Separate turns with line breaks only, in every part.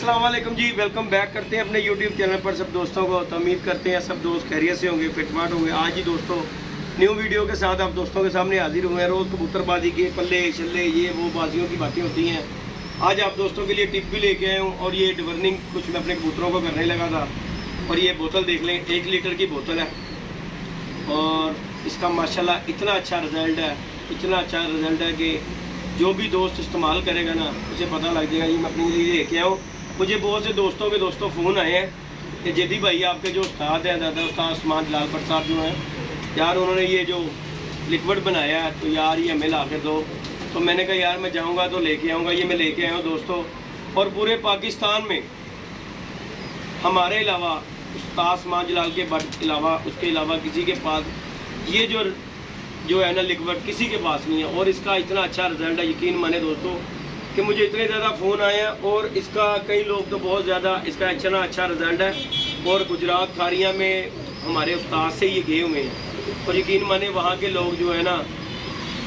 अस्सलाम वालेकुम जी, welcome back करते हैं अपने यूट्यूब चैनल पर सब दोस्तों को। तो उम्मीद करते हैं सब दोस्त खैरियत से होंगे, फिटमाट होंगे। आज ही दोस्तों न्यू वीडियो के साथ आप दोस्तों के सामने हाजिर हुए हैं। रोज़ कबूतरबाजी के पल्ले छल्ले ये वो बाजियों की बातें होती हैं। आज आप दोस्तों के लिए टिप भी लेके आया हूँ और ये डिवर्निंग कुछ मैं अपने कबूतरों को करने लगा था। और ये बोतल देख लें, 1 लीटर की बोतल है और इसका माशाल्लाह इतना अच्छा रिज़ल्ट है, इतना अच्छा रिज़ल्ट है कि जो भी दोस्त इस्तेमाल करेगा ना उसे पता लग जाएगा। ये मैं अपने लिए लेके आया हूँ। मुझे बहुत से दोस्तों के फ़ोन आए हैं कि जदी भाई आपके जो उस्ताद हैं, दादा उस्ताद उस्मान जलाल भट्ट साहब जो हैं यार, उन्होंने ये जो लिक्विड बनाया है तो यार ये हमें ला के दो। तो मैंने कहा यार मैं जाऊंगा तो लेके आऊँगा। ये मैं लेके आया हूँ दोस्तों। और पूरे पाकिस्तान में हमारे अलावा उस्ताद उस्मान जलाल के भट्ट के अलावा उसके अलावा किसी के पास ये जो है ना लिक्विड किसी के पास नहीं है। और इसका इतना अच्छा रिज़ल्ट है, यकीन माने दोस्तों कि मुझे इतने ज़्यादा फ़ोन आए हैं और इसका कई लोग तो बहुत ज़्यादा इसका इतना अच्छा रिज़ल्ट है। और गुजरात खारिया में हमारे उस्ताद से ये गए हुए हैं और यकीन माने वहाँ के लोग जो है ना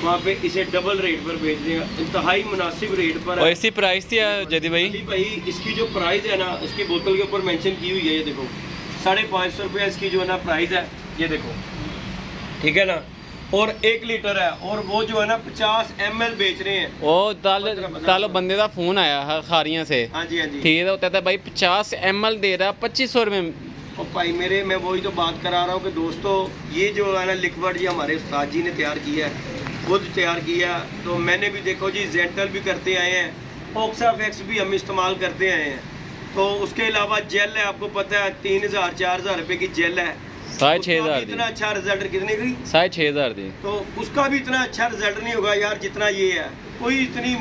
वहाँ पे इसे डबल रेट पर बेच रहे हैं, इंतहाई मुनासिब रेट पर।
और इसी प्राइस थी जदी भाई
इसकी जो प्राइस है ना इसकी बोतल के ऊपर मेंशन की हुई है, ये देखो 550 रुपये इसकी जो है ना प्राइस है, ये देखो ठीक है ना। और 1 लीटर है और वो जो है ना 50 ml बेच रहे हैं।
ओ तालो बंदे का फोन आया है खारियां से।
हाँ जी हाँ जी,
ठीक है। होता था भाई 50 ml दे रहा 2500 रुपये।
और भाई मेरे मैं वही तो बात करा रहा हूँ कि दोस्तों ये जो है ना लिक्विड ये हमारे उस्ताद जी ने तैयार किया है, खुद तैयार किया। तो मैंने भी देखो जी जेंटल भी करते आए हैं, ऑक्साफेक्स भी हम इस्तेमाल करते आए हैं। तो उसके अलावा जेल है, आपको पता है 3000-4000 रुपये की जेल है,
6500
इतना अच्छा रिजल्ट कितने की
6500 दी।
तो उसका भी इतना अच्छा रिजल्ट नहीं होगा यार जितना ये है। कोई इतनी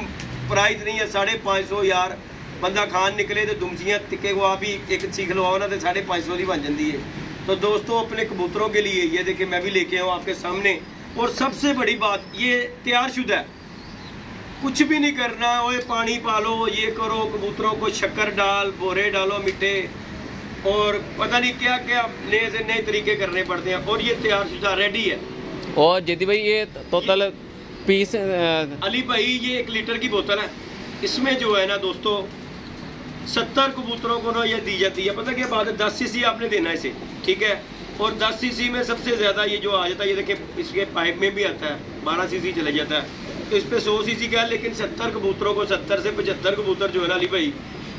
प्राइस नहीं है, 550 यार बंदा खान निकले तो दुमचियाँ टिक्के को आप ही एक सीख लवाओ ना तो 550 की बन जाती है। तो दोस्तों अपने कबूतरों के लिए ये देखिए मैं भी लेके आऊँ आपके सामने। और सबसे बड़ी बात ये तैयार शुदा है, कुछ भी नहीं करना। ओए पानी पालो, ये करो, कबूतरों को शक्कर डाल, बोरे डालो मीठे और पता नहीं क्या क्या नए से नए तरीके करने पड़ते हैं। और ये तैयार शुदा रेडी है।
और जदी भाई ये टोटल पीस
अली भाई ये 1 लीटर की बोतल है, इसमें जो है ना दोस्तों 70 कबूतरों को ना ये दी जाती है। पता क्या बात है, 10 सीसी आपने देना है इसे, ठीक है। और 10 सीसी में सबसे ज़्यादा ये जो आ जाता है, ये देखिए इसके पाइप में भी आता है 12 सीसी चले जाता है। तो इस पर 100 सीसी का है, लेकिन 70 कबूतरों को 70 से 75 कबूतर जो है ना अली भाई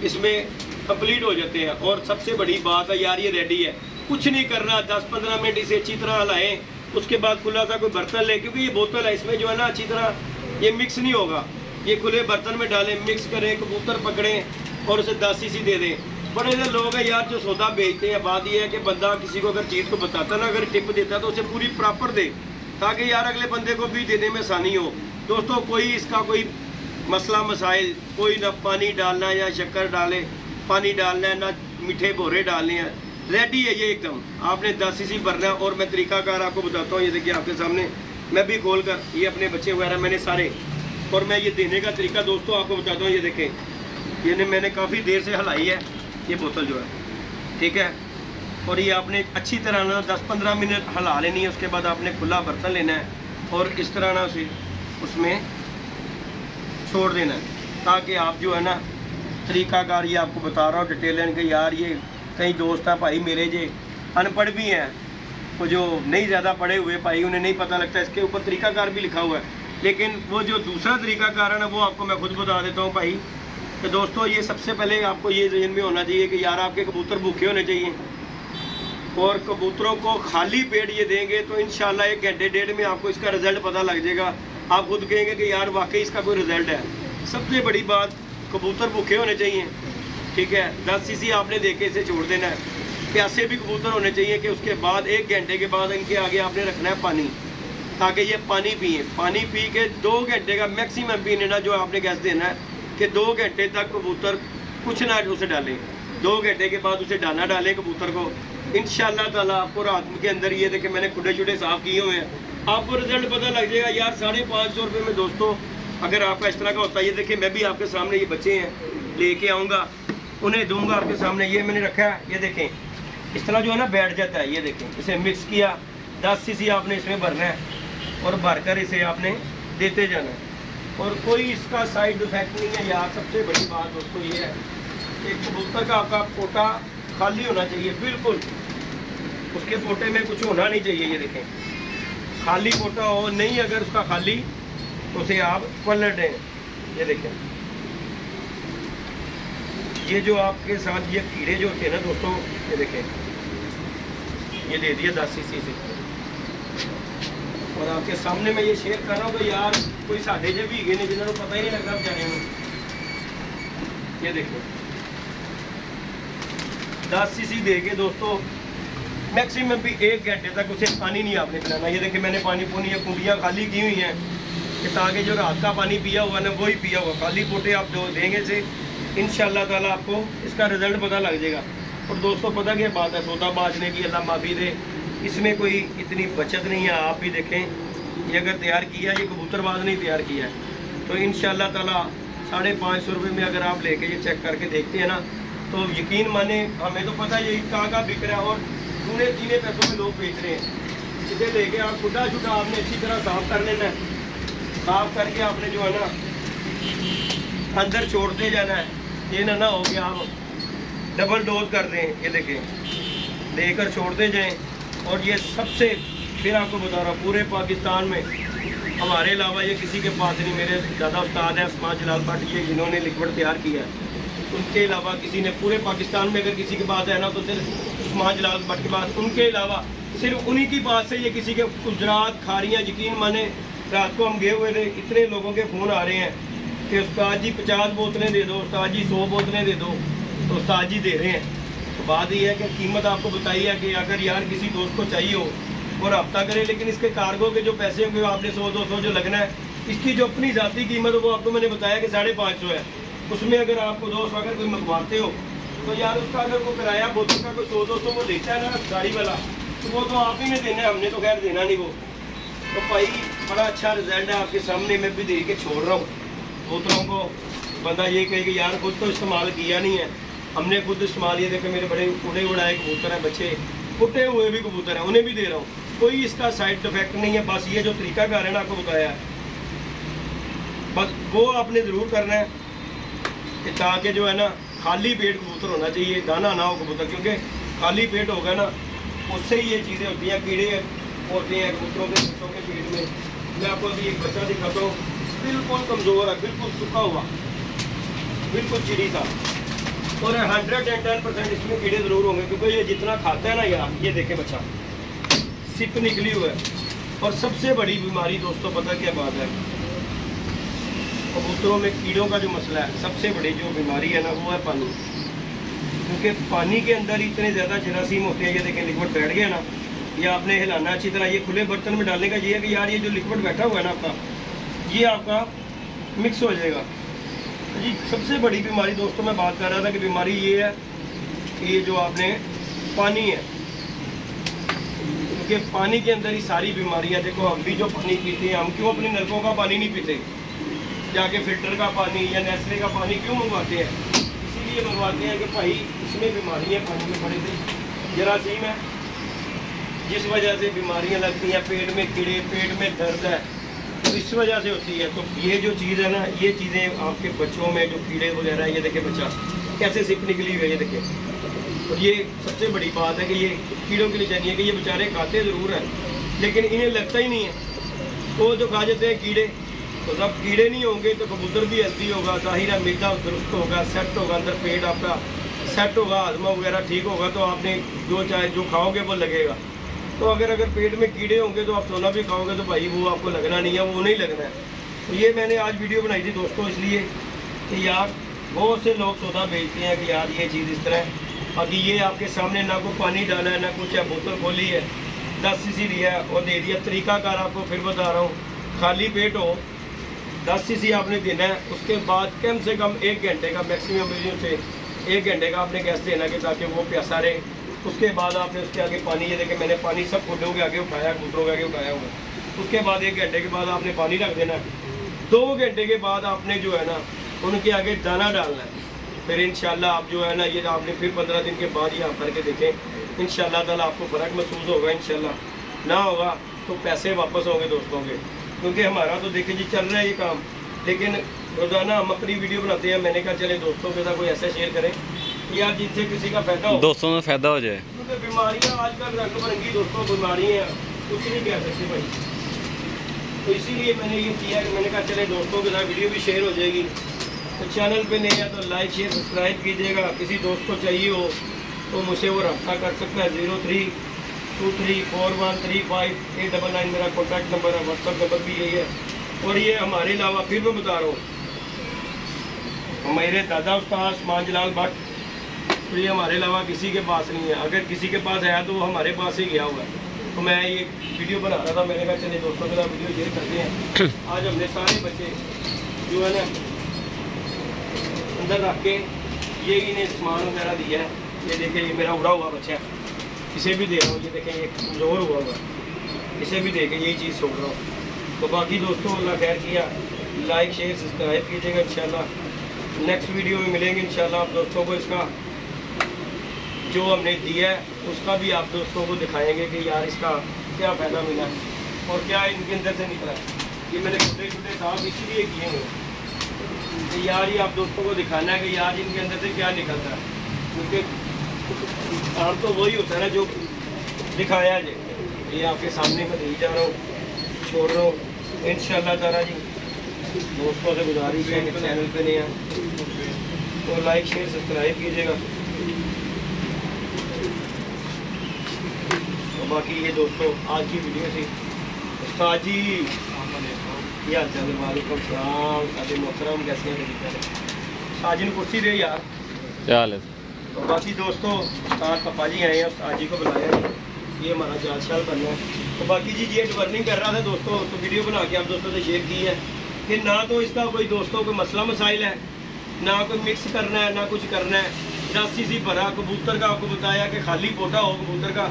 इसमें कंप्लीट हो जाते हैं। और सबसे बड़ी बात है यार ये रेडी है, कुछ नहीं करना। 10-15 मिनट इसे अच्छी तरह हलाएं, उसके बाद खुला सा कोई बर्तन ले, क्योंकि ये बोतल है इसमें जो है ना अच्छी तरह ये मिक्स नहीं होगा। ये खुले बर्तन में डालें, मिक्स करें, कबूतर पकड़ें और उसे 10 सीसी दे दें। बड़े से लोग हैं यार जो सौदा बेचते हैं। बात यह है कि बंदा किसी को अगर चीज़ को बताता ना, अगर टिप देता तो उसे पूरी प्रॉपर दे, ताकि यार अगले बंदे को भी देने में आसानी हो। दोस्तों कोई इसका कोई मसला मसाइल कोई ना, पानी डालना या शक्कर डाले पानी डालना है ना, मीठे बोरे डालने हैं, रेडी है ये एकदम। आपने 10 सीसी भरना है। और मैं तरीकाकार आपको बताता हूँ, ये देखिए आपके सामने मैं भी खोल कर ये अपने बच्चे वगैरह मैंने सारे, और मैं ये देने का तरीका दोस्तों आपको बताता हूँ। ये देखें ये मैंने काफ़ी देर से हलाई है ये बोतल जो है, ठीक है। और ये आपने अच्छी तरह ना 10-15 मिनट हिला लेनी है। उसके बाद आपने खुला बर्तन लेना है और इस तरह ना उसे उसमें छोड़ देना है, ताकि आप जो है ना तरीकाकार ये आपको बता रहा हूँ डिटेल के। यार ये कई दोस्त हैं भाई मेरे जो अनपढ़ भी हैं, वो जो नहीं ज़्यादा पढ़े हुए भाई, उन्हें नहीं पता लगता इसके ऊपर तरीकाकार भी लिखा हुआ है। लेकिन वो जो दूसरा तरीकाकार है ना वो आपको मैं खुद बता देता हूँ भाई। तो दोस्तों ये सबसे पहले आपको ये ज़हन में होना चाहिए कि यार आपके कबूतर भूखे होने चाहिए। और कबूतरों को खाली पेट ये देंगे तो इंशाल्लाह 1 घंटे 1.5 में आपको इसका रिज़ल्ट पता लग जाएगा। आप खुद कहेंगे कि यार वाकई इसका कोई रिज़ल्ट है। सबसे बड़ी बात कबूतर भूखे होने चाहिए, ठीक है। 10 सीसी आपने देके इसे छोड़ देना है। प्यासे भी कबूतर होने चाहिए कि उसके बाद 1 घंटे के बाद इनके आगे आपने रखना है पानी, ताकि ये पानी पिए। पानी पी के 2 घंटे का मैक्सिमम पीने ना जो आपने गैस देना है कि 2 घंटे तक कबूतर कुछ ना उसे डालें। 2 घंटे के बाद उसे दाना डालें कबूतर को। इंशाल्लाह ताला आपको रात के अंदर ये देखे मैंने खुडे छुडे साफ़ किए हुए हैं, आपको रिजल्ट पता लग जाएगा यार। 550 रुपये में दोस्तों अगर आपका इस तरह का होता है। ये देखिए मैं भी आपके सामने ये बच्चे हैं लेके आऊँगा, उन्हें दूंगा आपके सामने। ये मैंने रखा है, ये देखें इस तरह जो है ना बैठ जाता है। ये देखें इसे मिक्स किया, 10 सीसी आपने इसमें भरना है और भरकर इसे आपने देते जाना है। और कोई इसका साइड इफेक्ट नहीं है यार। सबसे बड़ी बात दोस्तों ये है एक कबूतर का आपका पोटा खाली होना चाहिए बिल्कुल, उसके पोटे में कुछ होना नहीं चाहिए। ये देखें खाली पोटा हो, नहीं अगर उसका खाली तो उसे आप पलट दें। ये देखें ये जो आपके साथ ये कीड़े जो होते हैं ना दोस्तों, ये देखें ये दे दिया 10 सीसी से, और आपके सामने मैं ये शेयर कर रहा हूँ। तो यार कोई साढ़े जे भी गए जिन्होंने पता ही नहीं लगता बेचारे में। ये देखो 10 सीसी दे के दोस्तों मैक्सिमम भी 1 घंटे तक उसे पानी नहीं आपने पिलाना। ये देखिए मैंने पानी पूनी या कुंडियाँ खाली की हुई हैं कि ताकि जो रात का पानी पिया हुआ ना वही पिया हुआ, खाली पोटे आप जो देंगे से इंशाल्लाह ताला आपको इसका रिजल्ट पता लग जाएगा। और दोस्तों पता क्या बात है, सौदा बाजने की अल्लाह माफ़ी दे, इसमें कोई इतनी बचत नहीं है। आप भी देखें ये अगर तैयार किया, ये कबूतरबाज नहीं तैयार किया है, तो इंशाल्लाह ताला 550 रुपये में अगर आप लेके ये चेक करके देखते हैं ना, तो यकीन माने हमें तो पता है ये कहाँ बिक रहा है और दूने तीने पैसों में लोग बेच रहे हैं। इसे लेके आप खुदा शुदा आपने अच्छी तरह साफ कर लेना है। साफ करके आपने जो है ना अंदर छोड़ते जाना है। ये ना हो कि आप डबल डोज कर दें। ये देखें लेकर छोड़ते जाएं। और ये सबसे फिर आपको बता रहा हूँ पूरे पाकिस्तान में हमारे अलावा ये किसी के पास नहीं। मेरे दादा उस्ताद हैं उस्मान जलाल भट्ट, ये जिन्होंने लिक्विड तैयार किया है, उनके अलावा किसी ने पूरे पाकिस्तान में अगर किसी के पास है ना तो सिर्फ उस्मान जलाल भट्ट के पास, उनके अलावा सिर्फ उन्हीं की पास से ये किसी के गुजरात खारियाँ। यकीन माने रात को हम गए हुए थे, इतने लोगों के फ़ोन आ रहे हैं कि उस्ताद जी 50 बोतलें दे दो, उस्ताद जी 100 बोतलें दे दो, तो उस्ताद जी दे रहे हैं। तो बात ये है कि कीमत आपको बताई है कि अगर यार किसी दोस्त को चाहिए हो और हफ्ता करे, लेकिन इसके कार्गो के जो पैसे होंगे आपने 100-200 जो लगना है, इसकी जो अपनी ज़ाती कीमत है वो आपको मैंने बताया कि 550 है। उसमें अगर आपको दोस्त अगर कोई मंगवाते हो तो यार उसका अगर वो किराया बोतल का कोई 100-200 वो देता है ना गाड़ी वाला, तो वो तो आप ही ने देना है, हमने तो खैर देना नहीं वो। तो भाई बड़ा अच्छा रिजल्ट है आपके सामने, मैं भी दे के छोड़ रहा हूँ बोतलों को। बंदा ये कहे कि यार खुद तो इस्तेमाल किया नहीं है, हमने खुद इस्तेमाल। ये देखे मेरे बड़े उड़े उड़ाए कबूतर हैं, बच्चे फुटे हुए भी कबूतर हैं, उन्हें भी दे रहा हूँ। कोई इसका साइड इफेक्ट नहीं है। बस ये जो तरीकाकार है ना आपको बताया है, बस वो आपने ज़रूर करना है कि ताकि जो है ना खाली पेट कबूतर होना चाहिए, दाना ना हो कबूतर, क्योंकि खाली पेट होगा ना उससे ही ये चीज़ें होती हैं, कीड़े होते हैं कबूतरों के बच्चों के पेट में। मैं आपको अभी एक बच्चा दिखाता हूँ, बिल्कुल कमज़ोर है, बिल्कुल सूखा हुआ, बिल्कुल चिड़ी सा, और 110% इसमें कीड़े ज़रूर होंगे, क्योंकि ये जितना खाता है ना यार। ये देखे बच्चा सिप निकली हुआ है। और सबसे बड़ी बीमारी दोस्तों पता क्या बात है, कबूतरों में कीड़ों का जो मसला है, सबसे बड़ी जो बीमारी है ना वो है पानी। क्योंकि पानी के अंदर इतने ज़्यादा जरासीम होते हैं। ये देखें लिक्विड बैठ गया ना, ये आपने हिलाना अच्छी तरह। ये खुले बर्तन में डालने का ये है कि यार ये जो लिक्विड बैठा हुआ है ना आपका, ये आपका मिक्स हो जाएगा जी। सबसे बड़ी बीमारी दोस्तों मैं बात कर रहा था कि बीमारी ये है कि ये जो आपने पानी है, क्योंकि पानी के अंदर ही सारी बीमारियाँ। देखो हम भी जो पानी पीते हैं, हम क्यों अपने नलकों का पानी नहीं पीते, जाके फिल्टर का पानी या नेस्ले का पानी क्यों मंगवाते हैं? इसीलिए मंगवाते हैं कि भाई इसमें बीमारियाँ पानी में पड़े थे, जरासीम है, जिस वजह से बीमारियाँ लगती हैं, पेट में कीड़े, पेट में दर्द है, तो इस वजह से होती है। तो ये जो चीज़ है ना, ये चीज़ें आपके बच्चों में जो कीड़े वगैरह, ये देखे बच्चा कैसे सिप निकली हुई है, ये देखे। और ये सबसे बड़ी बात है कि ये कीड़ों के लिए चाहिए कि ये बेचारे खाते ज़रूर हैं लेकिन इन्हें लगता ही नहीं है। वो जो खा जाते हैं कीड़े, तो सब कीड़े नहीं होंगे तो कबूतर भी हेल्दी होगा, जाहिर है मैदा दुरुस्त होगा, सेट होगा, अंदर पेट आपका सेट होगा, हाजमा वगैरह ठीक होगा, तो आपने जो चाहे जो खाओगे वो लगेगा। तो अगर पेट में कीड़े होंगे तो आप सोना भी खाओगे तो भाई वो आपको लगना नहीं है, वो नहीं लगना है। तो ये मैंने आज वीडियो बनाई थी दोस्तों इसलिए कि यार बहुत से लोग सौदा बेचते हैं कि यार ये चीज़ इस तरह है। अभी ये आपके सामने ना कोई पानी डाला है ना कुछ है, बोतल खोली है, 10 सीसी लिया है और दे दिया। तरीकाकार आपको फिर बता रहा हूँ, खाली पेट हो 10 सीसी आपने देना है। उसके बाद कम से कम 1 घंटे का मैक्सिमम से 1 घंटे का आपने गैस देना कि ताकि वो प्यासा रहे। उसके बाद आपने उसके आगे पानी, ये देखें मैंने पानी सब फुटों के आगे उठाया, कबूतरों के आगे उठाया हुआ। उसके बाद 1 घंटे के बाद आपने पानी रख देना है। 2 घंटे के बाद आपने जो है ना उनके आगे दाना डालना है। फिर इंशाल्लाह आप जो है ना ये आपने फिर 15 दिन के बाद यहाँ करके देखें, इंशाल्लाह ताला आपको फ़र्क महसूस होगा। इंशाल्लाह ना होगा तो पैसे वापस होंगे दोस्तों के, क्योंकि हमारा तो देखें जी चल रहा है ये काम, लेकिन रोज़ाना हम अपनी वीडियो बनाते हैं। मैंने कहा चले दोस्तों के साथ कोई ऐसा शेयर करें यार जिससे किसी का फायदा हो,
दोस्तों में फायदा हो जाए।
क्योंकि बीमारियाँ आजकल रंग बिरंगी दोस्तों बीमारियाँ कुछ नहीं कह सकते भाई। तो इसीलिए मैंने ये किया कि मैंने कहा चले दोस्तों के साथ वीडियो भी शेयर हो जाएगी। तो चैनल पे नए हैं तो लाइक शेयर सब्सक्राइब कीजिएगा। किसी दोस्त को चाहिए हो तो मुझसे वो रब्ता कर सकता है। 0323413589 मेरा कॉन्टैक्ट नंबर है, व्हाट्सअप नंबर भी यही है। और ये हमारे अलावा फिर मैं बता रहा हूँ, मेरे दादा उस्ताद उस्मान जलाल भट्ट, तो ये हमारे अलावा किसी के पास नहीं है। अगर किसी के पास है तो वो हमारे पास ही गया हुआ है। तो मैं ये वीडियो बना रहा था, मैंने कहा चलिए दोस्तों के साथ वीडियो शेयर करते हैं। आज हमने सारे बच्चे जो है ना अंदर रख के ये इन्हें सामान वगैरह दिया है। ये देखें, ये मेरा उड़ा हुआ बच्चा है, इसे भी दे रहा हूँ। ये देखें, ये कमज़ोर हुआ हुआ, इसे भी दे के यही चीज़ छोड़ रहा हूँ। तो बाकी दोस्तों अल्लाह खैर किया, लाइक शेयर सब्सक्राइब कीजिएगा। इंशाल्लाह नेक्स्ट वीडियो में मिलेंगे इंशाल्लाह। आप दोस्तों को इसका जो हमने दिया है उसका भी आप दोस्तों को दिखाएंगे कि यार इसका क्या फ़ायदा मिला है और क्या इनके अंदर से निकला है। ये मैंने छोटे छोटे साफ इसलिए किए हैं कि यार ये आप दोस्तों को दिखाना है कि यार इनके अंदर से क्या निकलता है। क्योंकि काम तो वही होता है ना जो दिखाया जाए। ये आपके सामने मैं दे जा रहा हूँ, छोड़ रहा हूँ इंशाल्लाह ताला जी। दोस्तों से गुजारिश है कि चैनल पे नहीं है तो लाइक शेयर सब्सक्राइब कीजिएगा। तो बाकी ये दोस्तों आज की वीडियो थी। उस्ताद जी क्या चल, वालेकुम सलाम, सादे मोहतरम, कैसे हैं? साजिन कुर्सी दे यार,
चल।
तो बाकी दोस्तों उस्ताद पापा जी आए हैं, उस्ताद जी को बुलाया है, ये हमारा जाल शाल बनना है। तो बाकी जी ये वर्निंग कर रहा था दोस्तों, तो वीडियो बना के आप दोस्तों से शेयर की है कि ना तो इसका कोई दोस्तों कोई मसला मसाइल है, ना कोई मिक्स करना है, ना कुछ करना है। 10 सीसी भरा कबूतर का आपको बताया कि खाली पोटा हो कबूतर का,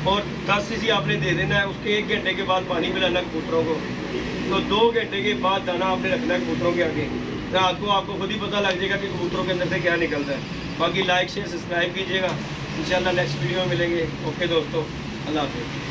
और 10 सीसी आपने दे देना है। उसके 1 घंटे के बाद पानी पिलाना कबूतरों को, तो 2 घंटे के बाद दाना आपने रखना है कबूतरों के आगे। रात को आपको खुद ही पता लग जाएगा कि कबूतरों के अंदर से क्या निकलता है। बाकी लाइक शेयर सब्सक्राइब कीजिएगा। इंशाल्लाह नेक्स्ट वीडियो में मिलेंगे। ओके दोस्तों, अल्लाह हाफिज़।